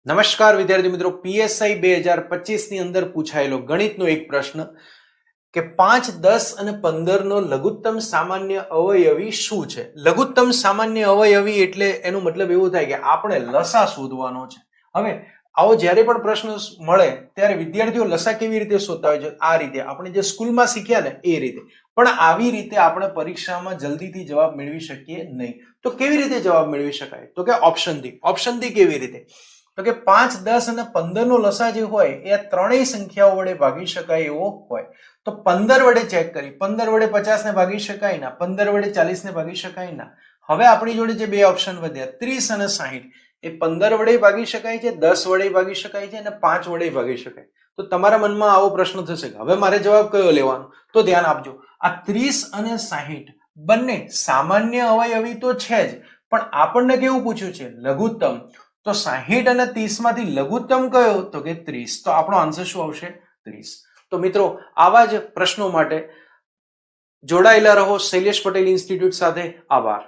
નમસ્કાર વિદ્યાર્થી મિત્રો, પીએસઆઈ 2025 ની અંદર પૂછાયેલો ગણિતનો એક પ્રશ્ન કે 5, 10 અને 15 નો લઘુત્તમ સામાન્ય અવયવી શું છે? લઘુત્તમ સામાન્ય અવયવી એટલે એનો મતલબ એવું થાય કે આપણે લસા શોધવાનો છે. હવે આવો જ્યારે પણ પ્રશ્ન મળે ત્યારે વિદ્યાર્થીઓ લસા કેવી રીતે શોધતા હોય છે? આ રીતે આપણે જે સ્કૂલમાં શીખ્યા ને એ રીતે. પણ આવી રીતે આપણે પરીક્ષામાં જલ્દીથી જવાબ મેળવી શકીએ નહીં. તો કેવી રીતે જવાબ મેળવી શકાય? તો કે ઓપ્શનથી કેવી રીતે? તો કે 5, 10 અને 15 નો લસા જે હોય એ ત્રણેય સંખ્યાઓ વડે ભાગી શકાય એવો હોય. તો 15 વડે ચેક કરી, 15 વડે 50 ને ભાગી શકાય ના, 15 વડે 40 ને ભાગી શકાય ના. હવે આપણી જોડે જે બે ઓપ્શન વધ્યા 30 અને 60, એ 15 વડે ભાગી શકાય છે, 10 વડે ભાગી શકાય છે અને 5 વડે ભાગી શકાય. તો તમારા મનમાં આવો પ્રશ્ન થશે કે હવે મારે જવાબ કયો લેવાનો? તો ધ્યાન આપજો, આ 30 અને 60 બંને સામાન્ય અવયવી તો છે જ, પણ આપણને કેવું પૂછ્યું છે? લઘુત્તમ. તો 60 અને 30 માંથી લઘુત્તમ કયો? તો કે 30. તો આપણો આન્સર શું આવશે? 30. તો મિત્રો, આવા જ પ્રશ્નો માટે જોડાયેલા રહો શૈલેષ પટેલ ઇન્સ્ટિટ્યૂટ સાથે. આભાર.